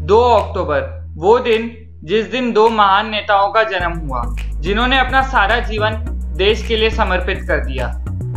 2 अक्टूबर, वो दिन जिस दिन दो महान नेताओं का जन्म हुआ जिन्होंने अपना सारा जीवन देश के लिए समर्पित कर दिया।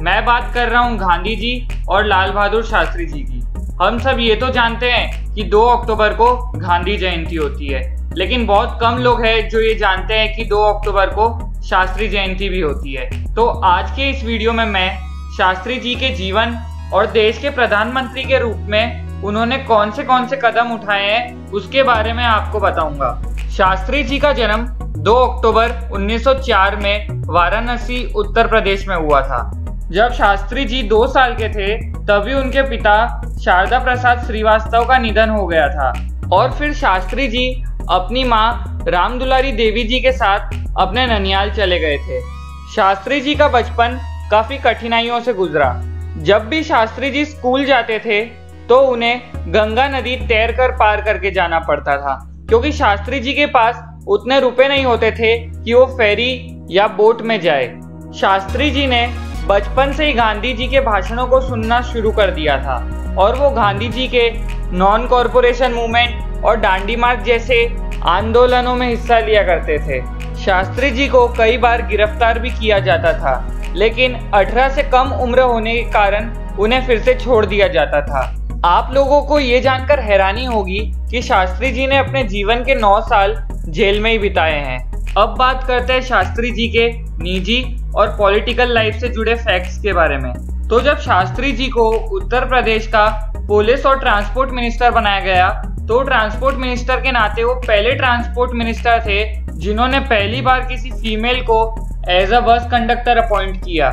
मैं बात कर रहा हूँ गांधी जी और लाल बहादुर शास्त्री जी की। हम सब ये तो जानते हैं कि 2 अक्टूबर को गांधी जयंती होती है, लेकिन बहुत कम लोग हैं जो ये जानते हैं कि 2 अक्टूबर को शास्त्री जयंती भी होती है। तो आज के इस वीडियो में मैं शास्त्री जी के जीवन और देश के प्रधानमंत्री के रूप में उन्होंने कौन से कदम उठाए हैं उसके बारे में आपको बताऊंगा। शास्त्री जी का जन्म 2 अक्टूबर 1904 में वाराणसी उत्तर प्रदेश में हुआ था। जब शास्त्री जी 2 साल के थे तभी उनके पिता शारदा प्रसाद श्रीवास्तव का निधन हो गया था और फिर शास्त्री जी अपनी मां रामदुलारी देवी जी के साथ अपने ननियाल चले गए थे। शास्त्री जी का बचपन काफी कठिनाइयों से गुजरा। जब भी शास्त्री जी स्कूल जाते थे तो उन्हें गंगा नदी तैरकर पार करके जाना पड़ता था, क्योंकि शास्त्री जी के पास उतने रुपए नहीं होते थे कि वो फेरी या बोट में जाए। शास्त्री जी ने बचपन से ही गांधी जी के भाषणों को सुनना शुरू कर दिया था और वो गांधी जी के नॉन कॉरपोरेशन मूवमेंट और दांडी मार्च जैसे आंदोलनों में हिस्सा लिया करते थे। शास्त्री जी को कई बार गिरफ्तार भी किया जाता था, लेकिन 18 से कम उम्र होने के कारण उन्हें फिर से छोड़ दिया जाता था। आप लोगों को ये जानकर हैरानी होगी कि शास्त्री जी ने अपने जीवन के 9 साल जेल में ही बिताए हैं। अब बात करते हैं शास्त्री जी के निजी और पॉलिटिकल लाइफ से जुड़े फैक्ट्स के बारे में। तो जब शास्त्री जी को उत्तर प्रदेश का पुलिस और ट्रांसपोर्ट मिनिस्टर बनाया गया तो ट्रांसपोर्ट मिनिस्टर के नाते वो पहले ट्रांसपोर्ट मिनिस्टर थे जिन्होंने पहली बार किसी फीमेल को as a bus conductor appoint किया।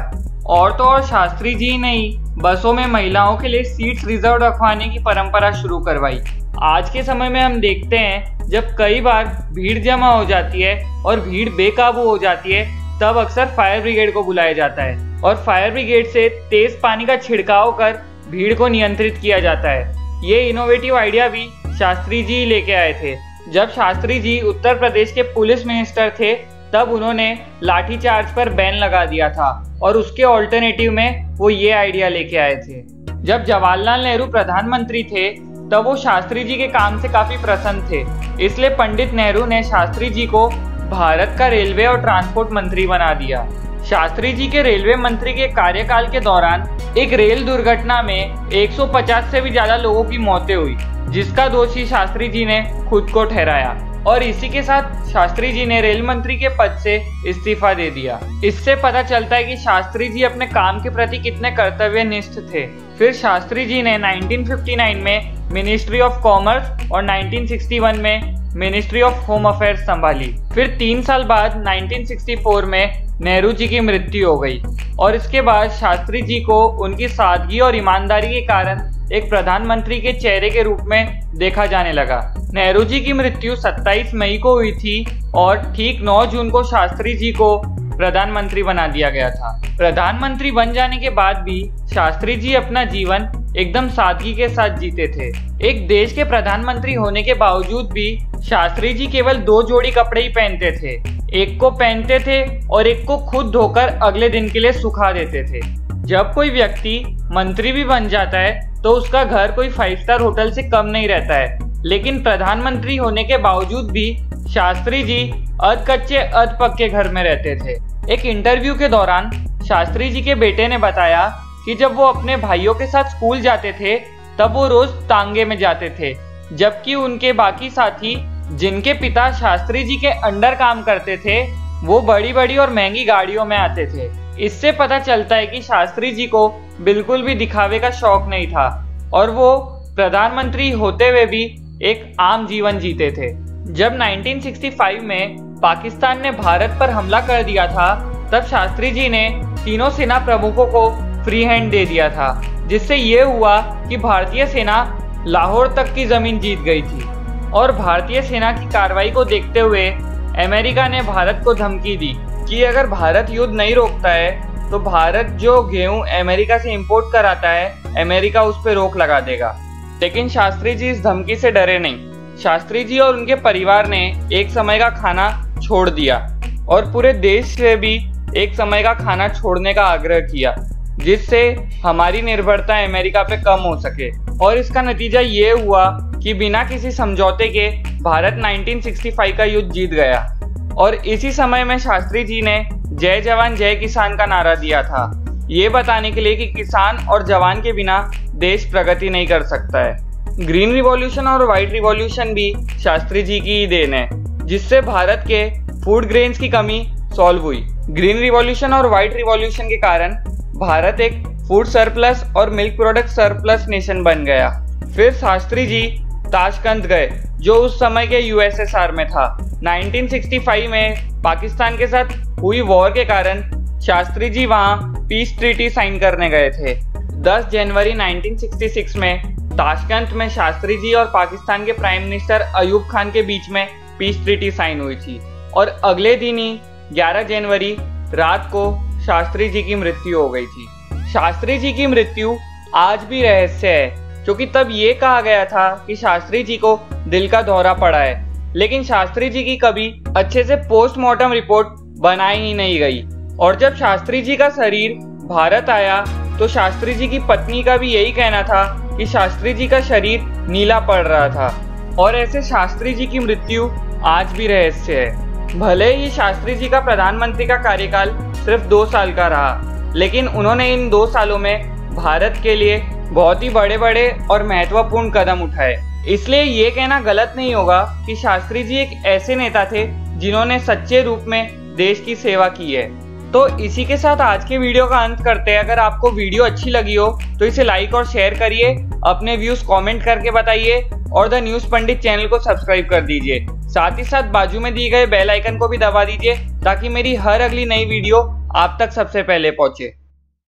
और तो और शास्त्री जी ने ही बसों में महिलाओं के लिए सीट्स रिजर्व रखवाने की परंपरा शुरू करवाई। आज के समय में हम देखते हैं जब कई बार भीड़ जमा हो जाती है और भीड़ बेकाबू हो जाती है तब अक्सर फायर ब्रिगेड को बुलाया जाता है और फायर ब्रिगेड से तेज पानी का छिड़काव कर भीड़ को नियंत्रित किया जाता है। ये इनोवेटिव आइडिया भी शास्त्री जी लेके आए थे। जब शास्त्री जी उत्तर प्रदेश के पुलिस मिनिस्टर थे तब उन्होंने लाठीचार्ज पर बैन लगा दिया था और उसके ऑल्टरनेटिव में वो ये आइडिया लेके आए थे। जब जवाहरलाल नेहरू प्रधानमंत्री थे तब वो शास्त्री जी के काम से काफी प्रसन्न थे, इसलिए पंडित नेहरू ने शास्त्री जी को भारत का रेलवे और ट्रांसपोर्ट मंत्री बना दिया। शास्त्री जी के रेलवे मंत्री के कार्यकाल के दौरान एक रेल दुर्घटना में 150 से भी ज्यादा लोगों की मौतें हुई, जिसका दोषी शास्त्री जी ने खुद को ठहराया और इसी के साथ शास्त्री जी ने रेल मंत्री के पद से इस्तीफा दे दिया। इससे पता चलता है कि शास्त्री जी अपने काम के प्रति कितने कर्तव्यनिष्ठ थे। फिर शास्त्री जी ने 1959 में मिनिस्ट्री ऑफ कॉमर्स और 1961 में मिनिस्ट्री ऑफ होम अफेयर्स संभाली। फिर 3 साल बाद 1964 में नेहरू जी की मृत्यु हो गई और इसके बाद शास्त्री जी को उनकी सादगी और ईमानदारी के कारण एक प्रधानमंत्री के चेहरे के रूप में देखा जाने लगा। नेहरू जी की मृत्यु 27 मई को हुई थी और ठीक 9 जून को शास्त्री जी को प्रधानमंत्री बना दिया गया था। प्रधानमंत्री बन जाने के बाद भी शास्त्री जी अपना जीवन एकदम सादगी के साथ जीते थे। एक देश के प्रधानमंत्री होने के बावजूद भी शास्त्री जी केवल 2 जोड़ी कपड़े ही पहनते थे। एक को पहनते थे और एक को खुद धोकर अगले दिन के लिए सुखा देते थे। जब कोई व्यक्ति मंत्री भी बन जाता है तो उसका घर कोई 5 स्टार होटल से कम नहीं रहता है, लेकिन प्रधानमंत्री होने के बावजूद भी शास्त्री जी अध कच्चे अध पक्के घर में रहते थे। एक इंटरव्यू के दौरान शास्त्री जी के बेटे ने बताया कि जब वो अपने भाइयों के साथ स्कूल जाते थे तब वो रोज तांगे में जाते थे, जबकि उनके बाकी साथी जिनके पिता शास्त्री जी के अंडर काम करते थे वो बड़ी बड़ी और महंगी गाड़ियों में आते थे। इससे पता चलता है कि शास्त्री जी को बिल्कुल भी दिखावे का शौक नहीं था और वो प्रधानमंत्री होते हुए भी एक आम जीवन जीते थे। जब 1965 में पाकिस्तान ने भारत पर हमला कर दिया था तब शास्त्री जी ने तीनों सेना प्रमुखों को फ्री हैंड दे दिया था, जिससे ये हुआ कि भारतीय सेना लाहौर तक की जमीन जीत गई थी और भारतीय सेना की कार्रवाई को देखते हुए अमेरिका ने भारत को धमकी दी कि अगर भारत युद्ध नहीं रोकता है तो भारत जो गेहूं अमेरिका से इंपोर्ट कराता है अमेरिका उस पर रोक लगा देगा। लेकिन शास्त्री जी इस धमकी से डरे नहीं। शास्त्री जी और उनके परिवार ने एक समय का खाना छोड़ दिया और पूरे देश से भी एक समय का खाना छोड़ने का आग्रह किया, जिससे हमारी निर्भरता अमेरिका पे कम हो सके। और इसका नतीजा ये हुआ कि बिना किसी समझौते के भारत 1965 का युद्ध जीत गया और इसी समय में शास्त्री जी ने जय जवान जय किसान का नारा दिया था, ये बताने के लिए कि किसान और जवान के बिना देश प्रगति नहीं कर सकता है। ग्रीन रिवॉल्यूशन और व्हाइट रिवॉल्यूशन भी शास्त्री जी की ही देन है, जिससे भारत के फूड ग्रेन्स की कमी सॉल्व हुई। ग्रीन रिवॉल्यूशन और व्हाइट रिवॉल्यूशन के कारण भारत एक फूड सरप्लस और मिल्क प्रोडक्ट सरप्लस नेशन बन गया। फिर शास्त्री जी ताशकंद गए, जो उस समय के यूएसएसआर में था। 1965 में पाकिस्तान के साथ हुई वॉर के कारण शास्त्री जी वहां पीस ट्रीटी साइन करने गए थे। 10 जनवरी 1966 में ताशकंद में शास्त्री जी और पाकिस्तान के प्राइम मिनिस्टर अयूब खान के बीच में पीस ट्रीटी साइन हुई थी और अगले दिन ही 11 जनवरी रात को शास्त्री जी की मृत्यु हो गई थी। शास्त्री जी की मृत्यु आज भी रहस्य है, क्योंकि तब ये कहा गया था कि शास्त्री जी को दिल का दौरा पड़ा है, लेकिन शास्त्री जी की कभी अच्छे से पोस्टमार्टम रिपोर्ट बनाई ही नहीं गई। और जब शास्त्री जी का शरीर भारत आया तो शास्त्री जी की पत्नी का भी यही कहना था कि शास्त्री जी का शरीर नीला पड़ रहा था। और ऐसे शास्त्री जी की मृत्यु आज भी रहस्य है। भले ही शास्त्री जी का प्रधानमंत्री का कार्यकाल सिर्फ 2 साल का रहा, लेकिन उन्होंने इन 2 सालों में भारत के लिए बहुत ही बड़े बड़े और महत्वपूर्ण कदम उठाए। इसलिए ये कहना गलत नहीं होगा कि शास्त्री जी एक ऐसे नेता थे जिन्होंने सच्चे रूप में देश की सेवा की है। तो इसी के साथ आज के वीडियो का अंत करते हैं। अगर आपको वीडियो अच्छी लगी हो तो इसे लाइक और शेयर करिए, अपने व्यूज कमेंट करके बताइए और द न्यूज पंडित चैनल को सब्सक्राइब कर दीजिए। साथ ही साथ बाजू में दिए गए बेल आइकन को भी दबा दीजिए ताकि मेरी हर अगली नई वीडियो आप तक सबसे पहले पहुंचे।